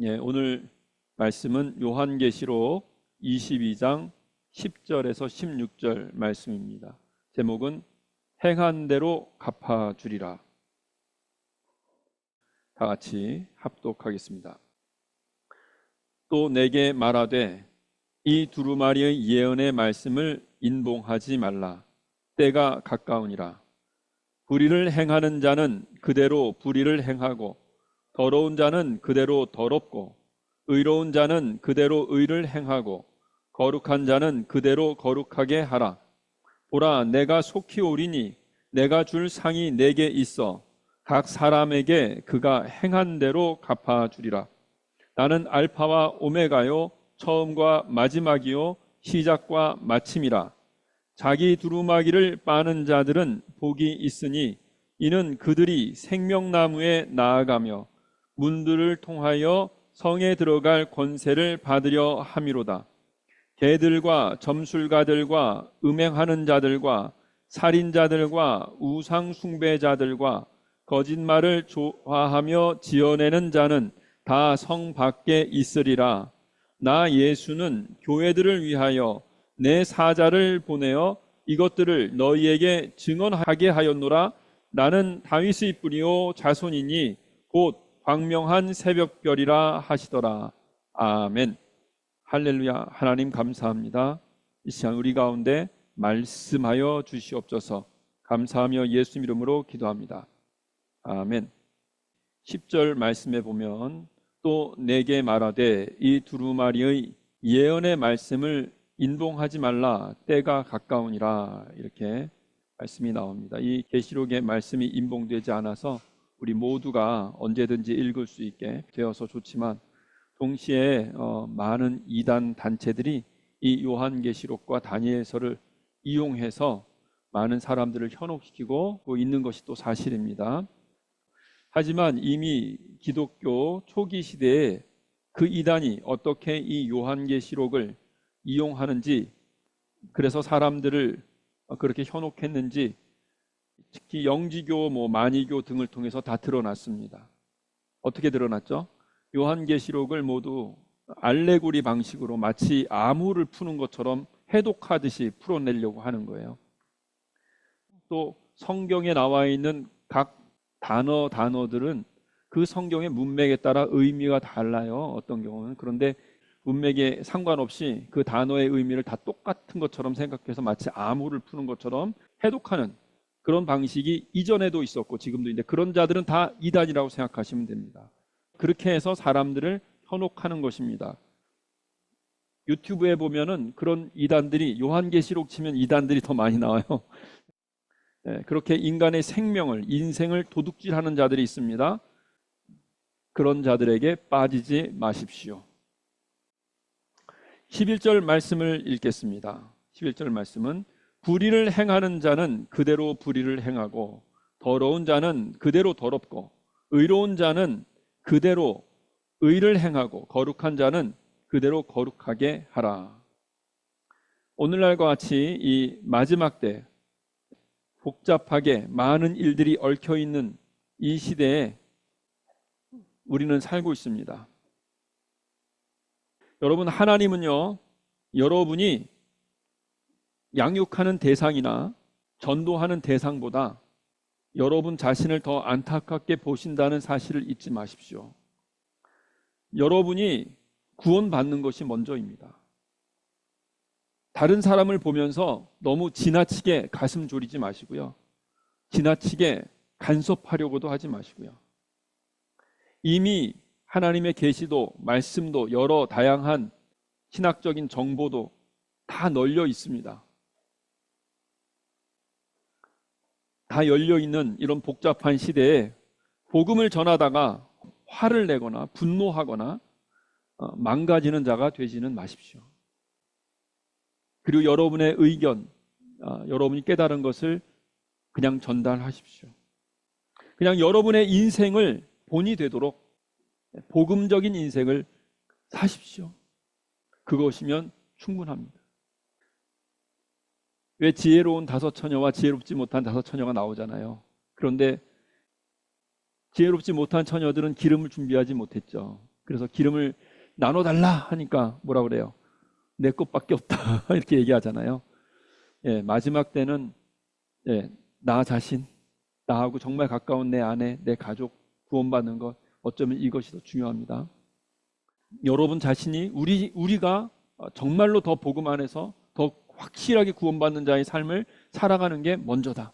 예, 오늘 말씀은 요한계시록 22장 10절에서 16절 말씀입니다. 제목은 행한 대로 갚아주리라. 다 같이 합독하겠습니다. 또 내게 말하되 이 두루마리의 예언의 말씀을 인봉하지 말라. 때가 가까우니라. 불의를 행하는 자는 그대로 불의를 행하고 더러운 자는 그대로 더럽고 의로운 자는 그대로 의를 행하고 거룩한 자는 그대로 거룩하게 하라. 보라, 내가 속히 오리니 내가 줄 상이 내게 있어 각 사람에게 그가 행한 대로 갚아주리라. 나는 알파와 오메가요 처음과 마지막이요 시작과 마침이라. 자기 두루마기를 빠는 자들은 복이 있으니 이는 그들이 생명나무에 나아가며 문들을 통하여 성에 들어갈 권세를 받으려 함이로다. 개들과 점술가들과 음행하는 자들과 살인자들과 우상 숭배자들과 거짓말을 좋아하며 지어내는 자는 다 성 밖에 있으리라. 나 예수는 교회들을 위하여 내 사자를 보내어 이것들을 너희에게 증언하게 하였노라. 나는 다윗의 뿌리요 자손이니 곧 광명한 새벽별이라 하시더라. 아멘. 할렐루야. 하나님 감사합니다. 이 시간 우리 가운데 말씀하여 주시옵소서. 감사하며 예수 이름으로 기도합니다. 아멘. 10절 말씀에 보면 또 내게 말하되 이 두루마리의 예언의 말씀을 인봉하지 말라. 때가 가까우니라. 이렇게 말씀이 나옵니다. 이 계시록의 말씀이 인봉되지 않아서 우리 모두가 언제든지 읽을 수 있게 되어서 좋지만 동시에 많은 이단 단체들이 이 요한계시록과 다니엘서를 이용해서 많은 사람들을 현혹시키고 있는 것이 또 사실입니다. 하지만 이미 기독교 초기 시대에 그 이단이 어떻게 이 요한계시록을 이용하는지, 그래서 사람들을 그렇게 현혹했는지 특히 영지교, 만이교 등을 통해서 다 드러났습니다. 어떻게 드러났죠? 요한계시록을 모두 알레고리 방식으로 마치 아무를 푸는 것처럼 해독하듯이 풀어내려고 하는 거예요. 또 성경에 나와 있는 각 단어들은 그 성경의 문맥에 따라 의미가 달라요. 어떤 경우는. 그런데 문맥에 상관없이 그 단어의 의미를 다 똑같은 것처럼 생각해서 마치 아무를 푸는 것처럼 해독하는 그런 방식이 이전에도 있었고 지금도 있는데, 그런 자들은 다 이단이라고 생각하시면 됩니다. 그렇게 해서 사람들을 현혹하는 것입니다. 유튜브에 보면은 그런 이단들이, 요한계시록 치면 이단들이 더 많이 나와요. 그렇게 인간의 생명을, 인생을 도둑질하는 자들이 있습니다. 그런 자들에게 빠지지 마십시오. 11절 말씀을 읽겠습니다. 11절 말씀은 불의를 행하는 자는 그대로 불의를 행하고 더러운 자는 그대로 더럽고 의로운 자는 그대로 의를 행하고 거룩한 자는 그대로 거룩하게 하라. 오늘날과 같이 이 마지막 때 복잡하게 많은 일들이 얽혀있는 이 시대에 우리는 살고 있습니다. 여러분, 하나님은요, 여러분이 양육하는 대상이나 전도하는 대상보다 여러분 자신을 더 안타깝게 보신다는 사실을 잊지 마십시오. 여러분이 구원받는 것이 먼저입니다. 다른 사람을 보면서 너무 지나치게 가슴 졸이지 마시고요. 지나치게 간섭하려고도 하지 마시고요. 이미 하나님의 계시도, 말씀도, 여러 다양한 신학적인 정보도 다 널려 있습니다. 다 열려있는 이런 복잡한 시대에 복음을 전하다가 화를 내거나 분노하거나 망가지는 자가 되지는 마십시오. 그리고 여러분의 의견, 여러분이 깨달은 것을 그냥 전달하십시오. 그냥 여러분의 인생을 본이 되도록 복음적인 인생을 사십시오. 그것이면 충분합니다. 왜 지혜로운 다섯 처녀와 지혜롭지 못한 다섯 처녀가 나오잖아요. 그런데 지혜롭지 못한 처녀들은 기름을 준비하지 못했죠. 그래서 기름을 나눠달라 하니까 뭐라 그래요? 내 것밖에 없다 이렇게 얘기하잖아요. 예, 마지막 때는 나 자신, 나하고 정말 가까운 내 아내, 내 가족 구원받는 것, 어쩌면 이것이 더 중요합니다. 여러분 자신이 우리가 정말로 더 복음 안에서 더 확실하게 구원받는 자의 삶을 살아가는 게 먼저다.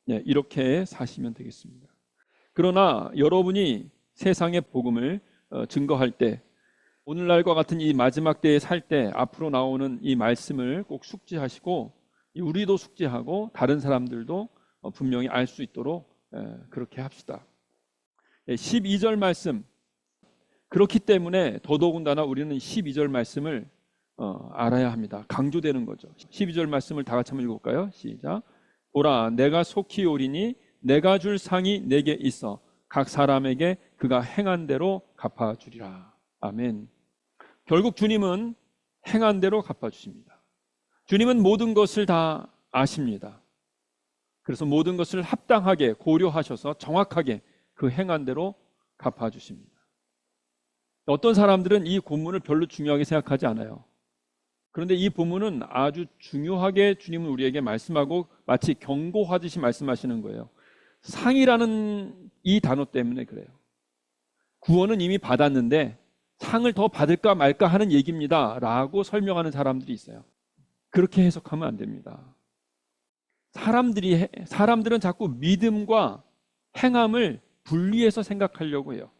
이렇게 사시면 되겠습니다. 그러나 여러분이 세상의 복음을 증거할 때, 오늘날과 같은 이 마지막 때에 살 때 앞으로 나오는 이 말씀을 꼭 숙지하시고, 우리도 숙지하고 다른 사람들도 분명히 알 수 있도록 그렇게 합시다. 12절 말씀, 그렇기 때문에 더더군다나 우리는 12절 말씀을 알아야 합니다. 강조되는 거죠. 12절 말씀을 다 같이 한번 읽어볼까요? 시작. 보라, 내가 속히 오리니 내가 줄 상이 내게 있어 각 사람에게 그가 행한 대로 갚아주리라. 아멘. 결국 주님은 행한 대로 갚아주십니다. 주님은 모든 것을 다 아십니다. 그래서 모든 것을 합당하게 고려하셔서 정확하게 그 행한 대로 갚아주십니다. 어떤 사람들은 이 본문을 별로 중요하게 생각하지 않아요. 그런데 이 본문은 아주 중요하게 주님은 우리에게 말씀하고 마치 경고하듯이 말씀하시는 거예요. 상이라는 이 단어 때문에 그래요. 구원은 이미 받았는데 상을 더 받을까 말까 하는 얘기입니다 라고 설명하는 사람들이 있어요. 그렇게 해석하면 안 됩니다. 사람들은 자꾸 믿음과 행함을 분리해서 생각하려고 해요.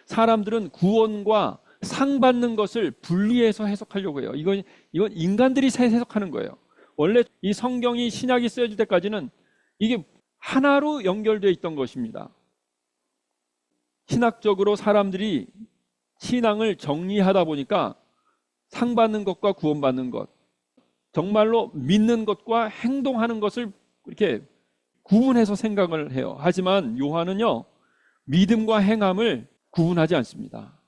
사람들은 구원과 상 받는 것을 분리해서 해석하려고 해요. 이건 인간들이 해석하는 거예요. 원래 이 성경이 신약이 쓰여질 때까지는 이게 하나로 연결되어 있던 것입니다. 신학적으로 사람들이 신앙을 정리하다 보니까 상 받는 것과 구원 받는 것, 정말로 믿는 것과 행동하는 것을 이렇게 구분해서 생각을 해요. 하지만 요한은요, 믿음과 행함을 구분하지 않습니다.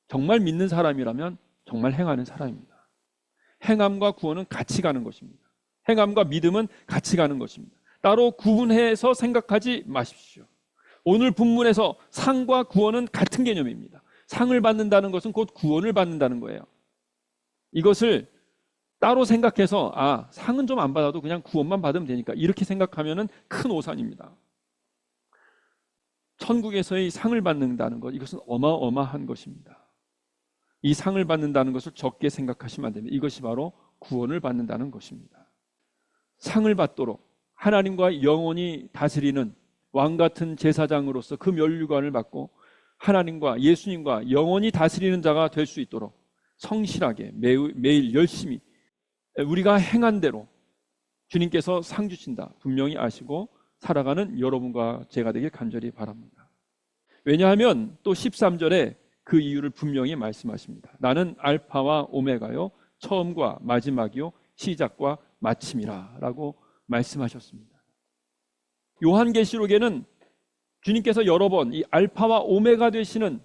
정말 믿는 사람이라면 정말 행하는 사람입니다. 행함과 구원은 같이 가는 것입니다. 행함과 믿음은 같이 가는 것입니다. 따로 구분해서 생각하지 마십시오. 오늘 본문에서 상과 구원은 같은 개념입니다. 상을 받는다는 것은 곧 구원을 받는다는 거예요. 이것을 따로 생각해서 상은 좀 안 받아도 그냥 구원만 받으면 되니까 이렇게 생각하면 큰 오산입니다. 천국에서의 상을 받는다는 것, 이것은 어마어마한 것입니다. 이 상을 받는다는 것을 적게 생각하시면 안 됩니다. 이것이 바로 구원을 받는다는 것입니다. 상을 받도록 하나님과 영원히 다스리는 왕같은 제사장으로서 그 면류관을 받고 하나님과 예수님과 영원히 다스리는 자가 될 수 있도록 성실하게 매일 열심히 우리가 행한 대로 주님께서 상 주신다 분명히 아시고 살아가는 여러분과 제가 되길 간절히 바랍니다. 왜냐하면 또 13절에 그 이유를 분명히 말씀하십니다. 나는 알파와 오메가요, 처음과 마지막이요, 시작과 마침이라 라고 말씀하셨습니다. 요한계시록에는 주님께서 여러 번 이 알파와 오메가 되시는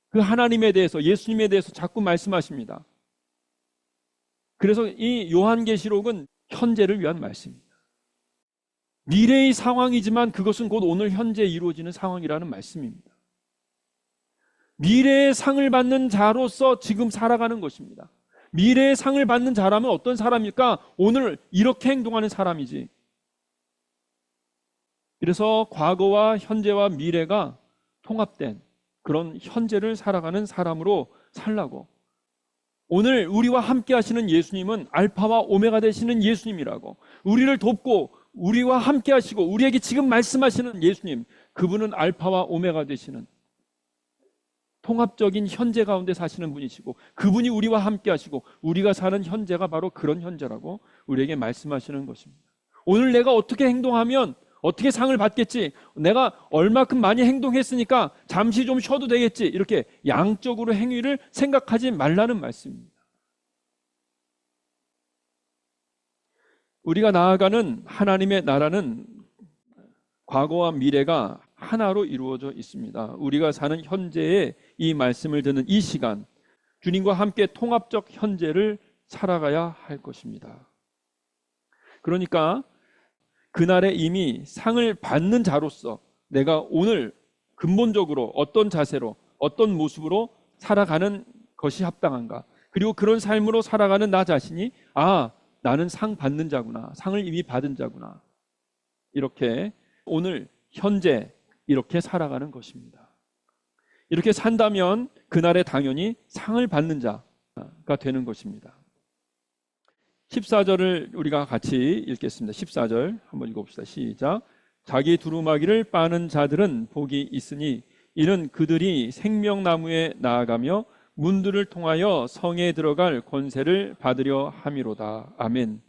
그 하나님에 대해서, 예수님에 대해서 자꾸 말씀하십니다. 그래서 이 요한계시록은 현재를 위한 말씀입니다. 미래의 상황이지만 그것은 곧 오늘 현재 이루어지는 상황이라는 말씀입니다. 미래의 상을 받는 자로서 지금 살아가는 것입니다. 미래의 상을 받는 자라면 어떤 사람일까? 오늘 이렇게 행동하는 사람이지. 그래서 과거와 현재와 미래가 통합된 그런 현재를 살아가는 사람으로 살라고. 오늘 우리와 함께 하시는 예수님은 알파와 오메가 되시는 예수님이라고. 우리를 돕고 우리와 함께 하시고 우리에게 지금 말씀하시는 예수님, 그분은 알파와 오메가 되시는 통합적인 현재 가운데 사시는 분이시고 그분이 우리와 함께 하시고 우리가 사는 현재가 바로 그런 현재라고 우리에게 말씀하시는 것입니다. 오늘 내가 어떻게 행동하면 어떻게 상을 받겠지, 내가 얼마큼 많이 행동했으니까 잠시 좀 쉬어도 되겠지, 이렇게 양적으로 행위를 생각하지 말라는 말씀입니다. 우리가 나아가는 하나님의 나라는 과거와 미래가 하나로 이루어져 있습니다. 우리가 사는 현재에 이 말씀을 듣는 이 시간, 주님과 함께 통합적 현재를 살아가야 할 것입니다. 그러니까 그날에 이미 상을 받는 자로서 내가 오늘 근본적으로 어떤 자세로 어떤 모습으로 살아가는 것이 합당한가? 그리고 그런 삶으로 살아가는 나 자신이 나는 상 받는 자구나. 상을 이미 받은 자구나. 이렇게 오늘 현재 이렇게 살아가는 것입니다. 이렇게 산다면 그날에 당연히 상을 받는 자가 되는 것입니다. 14절을 우리가 같이 읽겠습니다. 14절 한번 읽어봅시다. 시작. 자기 두루마기를 빠는 자들은 복이 있으니 이는 그들이 생명나무에 나아가며 문들을 통하여 성에 들어갈 권세를 받으려 함이로다. 아멘.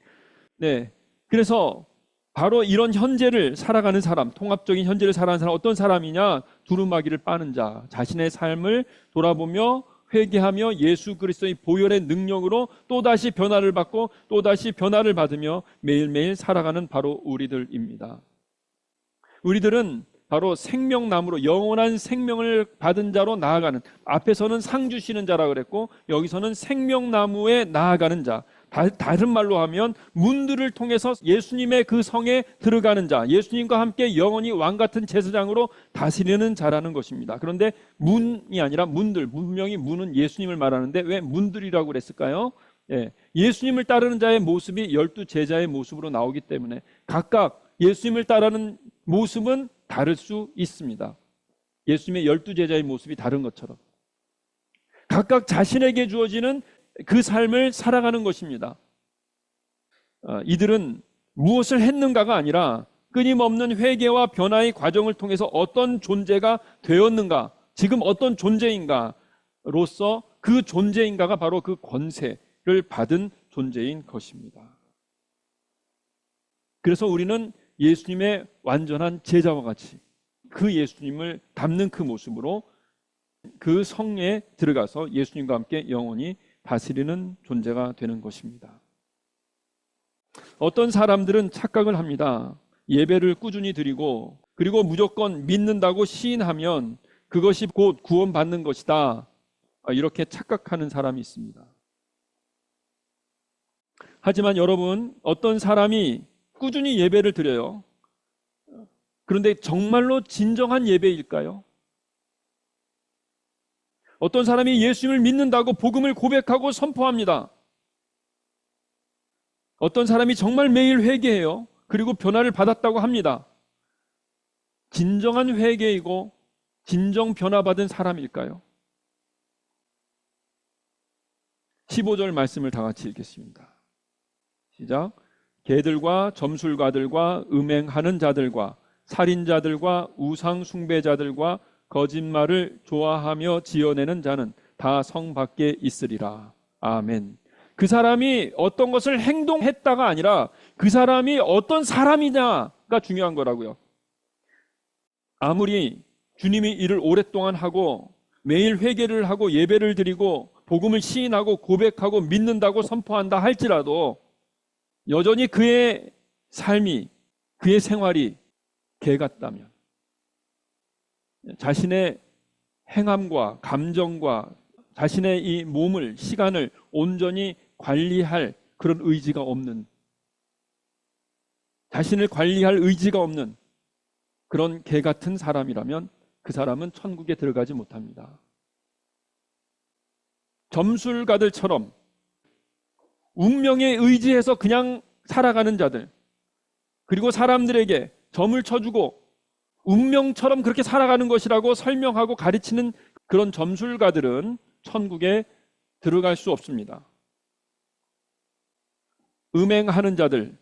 네, 그래서 바로 이런 현재를 살아가는 사람, 통합적인 현재를 살아가는 사람, 어떤 사람이냐? 두루마기를 빠는 자, 자신의 삶을 돌아보며 회개하며 예수 그리스도의 보혈의 능력으로 또다시 변화를 받고 또다시 변화를 받으며 매일매일 살아가는 바로 우리들입니다. 우리들은 바로 생명나무로 영원한 생명을 받은 자로 나아가는, 앞에서는 상 주시는 자라 그랬고 여기서는 생명나무에 나아가는 자, 다른 말로 하면 문들을 통해서 예수님의 그 성에 들어가는 자, 예수님과 함께 영원히 왕같은 제사장으로 다스리는 자라는 것입니다. 그런데 문이 아니라 문들, 분명히 문은 예수님을 말하는데 왜 문들이라고 그랬을까요? 예수님을 따르는 자의 모습이 12 제자의 모습으로 나오기 때문에 각각 예수님을 따르는 모습은 다를 수 있습니다. 예수님의 12 제자의 모습이 다른 것처럼 각각 자신에게 주어지는 그 삶을 살아가는 것입니다. 이들은 무엇을 했는가가 아니라 끊임없는 회개와 변화의 과정을 통해서 어떤 존재가 되었는가, 지금 어떤 존재인가로서 그 존재인가가 바로 그 권세를 받은 존재인 것입니다. 그래서 우리는 예수님의 완전한 제자와 같이 그 예수님을 닮는 그 모습으로 그 성에 들어가서 예수님과 함께 영원히 다스리는 존재가 되는 것입니다. 어떤 사람들은 착각을 합니다. 예배를 꾸준히 드리고 그리고 무조건 믿는다고 시인하면 그것이 곧 구원받는 것이다. 이렇게 착각하는 사람이 있습니다. 하지만 여러분, 어떤 사람이 꾸준히 예배를 드려요. 그런데 정말로 진정한 예배일까요? 어떤 사람이 예수님을 믿는다고 복음을 고백하고 선포합니다. 어떤 사람이 정말 매일 회개해요. 그리고 변화를 받았다고 합니다. 진정한 회개이고 진정 변화받은 사람일까요? 15절 말씀을 다 같이 읽겠습니다. 시작. 개들과 점술가들과 음행하는 자들과 살인자들과 우상 숭배자들과 거짓말을 좋아하며 지어내는 자는 다 성 밖에 있으리라. 아멘. 그 사람이 어떤 것을 행동했다가 아니라 그 사람이 어떤 사람이냐가 중요한 거라고요. 아무리 주님이 일을 오랫동안 하고 매일 회개를 하고 예배를 드리고 복음을 시인하고 고백하고 믿는다고 선포한다 할지라도 여전히 그의 삶이, 그의 생활이 개 같다면, 자신의 행함과 감정과 자신의 이 몸을, 시간을 온전히 관리할 그런 의지가 없는, 자신을 관리할 의지가 없는 그런 개 같은 사람이라면 그 사람은 천국에 들어가지 못합니다. 점술가들처럼 운명에 의지해서 그냥 살아가는 자들, 그리고 사람들에게 점을 쳐주고 운명처럼 그렇게 살아가는 것이라고 설명하고 가르치는 그런 점술가들은 천국에 들어갈 수 없습니다. 음행하는 자들,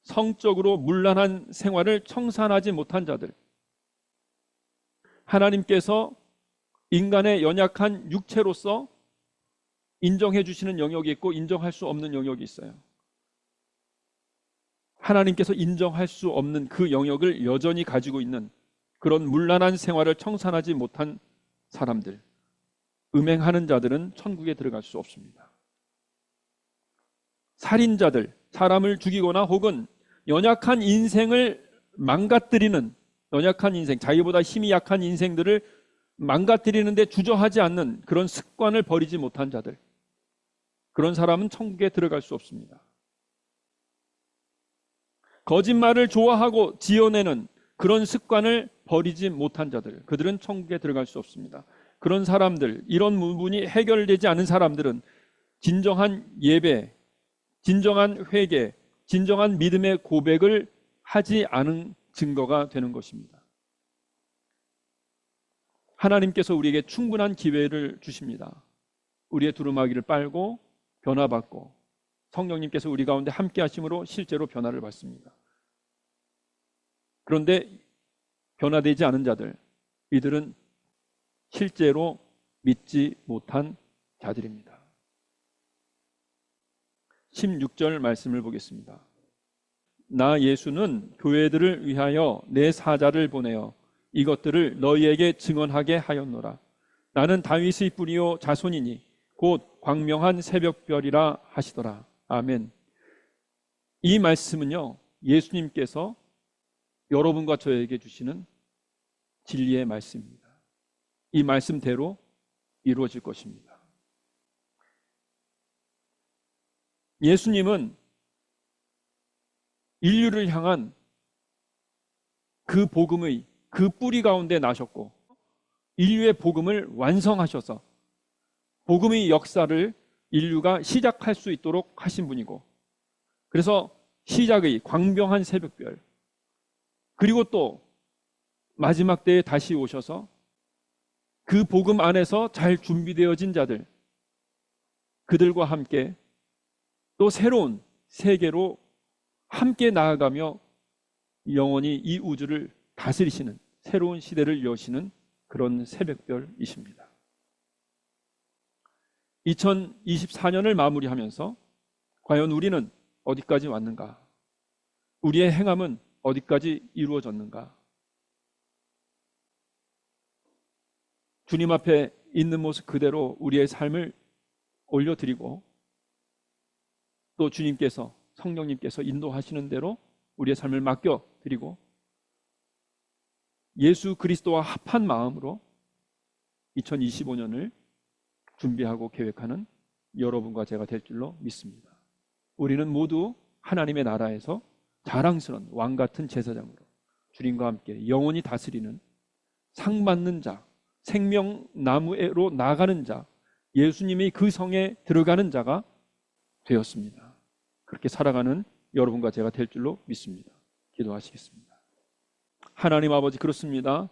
성적으로 문란한 생활을 청산하지 못한 자들, 하나님께서 인간의 연약한 육체로서 인정해 주시는 영역이 있고 인정할 수 없는 영역이 있어요. 하나님께서 인정할 수 없는 그 영역을 여전히 가지고 있는 그런 문란한 생활을 청산하지 못한 사람들, 음행하는 자들은 천국에 들어갈 수 없습니다. 살인자들, 사람을 죽이거나 혹은 연약한 인생을 망가뜨리는, 연약한 인생, 자기보다 힘이 약한 인생들을 망가뜨리는데 주저하지 않는 그런 습관을 버리지 못한 자들, 그런 사람은 천국에 들어갈 수 없습니다. 거짓말을 좋아하고 지어내는 그런 습관을 버리지 못한 자들, 그들은 천국에 들어갈 수 없습니다. 그런 사람들, 이런 부분이 해결되지 않은 사람들은 진정한 예배, 진정한 회개, 진정한 믿음의 고백을 하지 않은 증거가 되는 것입니다. 하나님께서 우리에게 충분한 기회를 주십니다. 우리의 두루마기를 빨고 변화받고 성령님께서 우리 가운데 함께 하심으로 실제로 변화를 받습니다. 그런데 변화되지 않은 자들, 이들은 실제로 믿지 못한 자들입니다. 16절 말씀을 보겠습니다. 나 예수는 교회들을 위하여 내 사자를 보내어 이것들을 너희에게 증언하게 하였노라. 나는 다윗의 뿌리요 자손이니 곧 광명한 새벽별이라 하시더라. 아멘. 이 말씀은요, 예수님께서 여러분과 저에게 주시는 진리의 말씀입니다. 이 말씀대로 이루어질 것입니다. 예수님은 인류를 향한 그 복음의 그 뿌리 가운데 나셨고 인류의 복음을 완성하셔서 복음의 역사를 인류가 시작할 수 있도록 하신 분이고, 그래서 시작의 광명한 새벽별, 그리고 또 마지막 때에 다시 오셔서 그 복음 안에서 잘 준비되어진 자들, 그들과 함께 또 새로운 세계로 함께 나아가며 영원히 이 우주를 다스리시는 새로운 시대를 여시는 그런 새벽별이십니다. 2024년을 마무리하면서 과연 우리는 어디까지 왔는가? 우리의 행함은 어디까지 이루어졌는가? 주님 앞에 있는 모습 그대로 우리의 삶을 올려드리고 또 주님께서, 성령님께서 인도하시는 대로 우리의 삶을 맡겨드리고 예수 그리스도와 합한 마음으로 2025년을 준비하고 계획하는 여러분과 제가 될 줄로 믿습니다. 우리는 모두 하나님의 나라에서 자랑스러운 왕 같은 제사장으로 주님과 함께 영원히 다스리는 상 받는 자, 생명나무로 나아가는 자, 예수님의 그 성에 들어가는 자가 되었습니다. 그렇게 살아가는 여러분과 제가 될 줄로 믿습니다. 기도하시겠습니다. 하나님 아버지, 그렇습니다.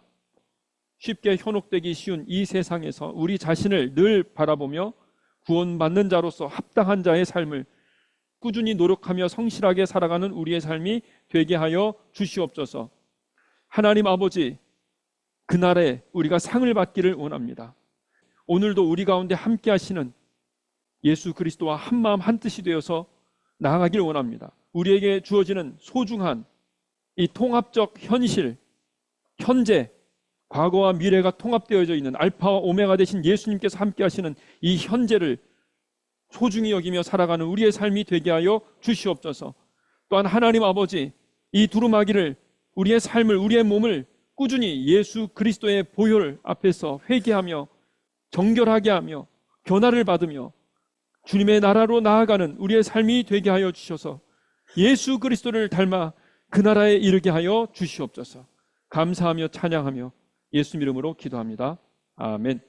쉽게 현혹되기 쉬운 이 세상에서 우리 자신을 늘 바라보며 구원받는 자로서 합당한 자의 삶을 꾸준히 노력하며 성실하게 살아가는 우리의 삶이 되게 하여 주시옵소서. 하나님 아버지, 그날에 우리가 상을 받기를 원합니다. 오늘도 우리 가운데 함께 하시는 예수 그리스도와 한마음 한뜻이 되어서 나아가길 원합니다. 우리에게 주어지는 소중한 이 통합적 현실, 현재, 과거와 미래가 통합되어져 있는 알파와 오메가 되신 예수님께서 함께 하시는 이 현재를 소중히 여기며 살아가는 우리의 삶이 되게 하여 주시옵소서. 또한 하나님 아버지, 이 두루마기를, 우리의 삶을, 우리의 몸을 꾸준히 예수 그리스도의 보혈 앞에서 회개하며 정결하게 하며 변화를 받으며 주님의 나라로 나아가는 우리의 삶이 되게 하여 주셔서 예수 그리스도를 닮아 그 나라에 이르게 하여 주시옵소서. 감사하며 찬양하며 예수 이름으로 기도합니다. 아멘.